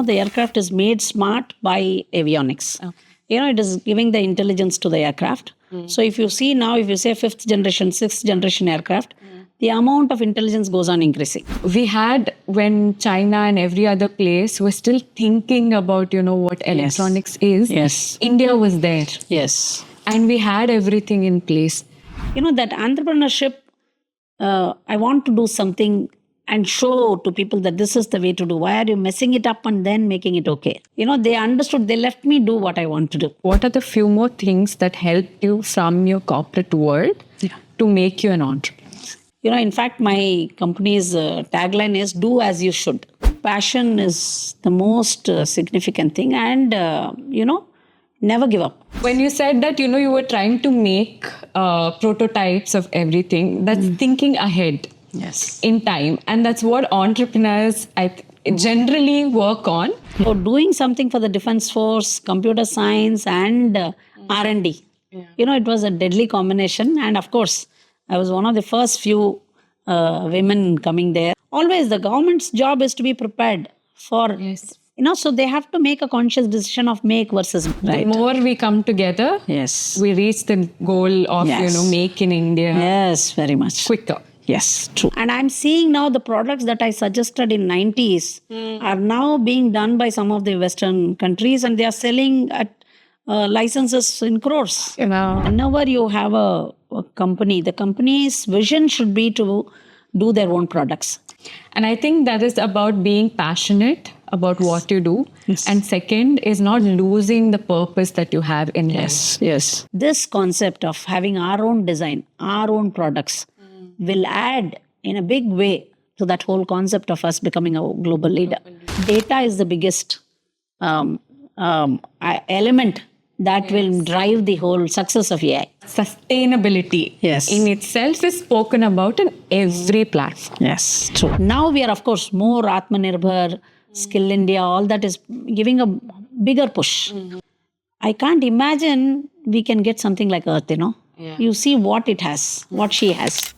The aircraft is made smart by avionics. Okay. It is giving the intelligence to the aircraft. So if you see now, if you say 5th generation, 6th generation aircraft, the amount of intelligence goes on increasing. We had, when China and every other place was still thinking about, what electronics is. Yes. India was there. Yes. And we had everything in place. That entrepreneurship, I want to do something and show to people that this is the way to do. Why are you messing it up and then making it okay? They understood. They left me do what I want to do. What are the few more things that helped you from your corporate world to make you an entrepreneur? In fact, my company's tagline is do as you should. Passion is the most significant thing, and, never give up. When you said that, you were trying to make prototypes of everything, that's thinking ahead. Yes. In time. And that's what entrepreneurs generally work on. So doing something for the Defense Force, computer science and R&D. It was a deadly combination. And of course, I was one of the first few women coming there. Always the government's job is to be prepared for, so they have to make a conscious decision of make versus right. The more we come together, Yes. we reach the goal of, make in India. Yes, very much. Quicker. Yes, true. And I'm seeing now the products that I suggested in 90s are now being done by some of the Western countries, and they are selling at licenses in crores. Whenever you have a company, the company's vision should be to do their own products. And I think that is about being passionate about what you do. Yes. And second is not losing the purpose that you have in life. Yes. This concept of having our own design, our own products, will add in a big way to that whole concept of us becoming a global leader. Data is the biggest element that will drive the whole success of AI. Sustainability in itself is spoken about in every platform. Yes, true. Now we are, of course, more Atmanirbhar, Skill India, all that is giving a bigger push. I can't imagine we can get something like Earth, You see what it has, what she has.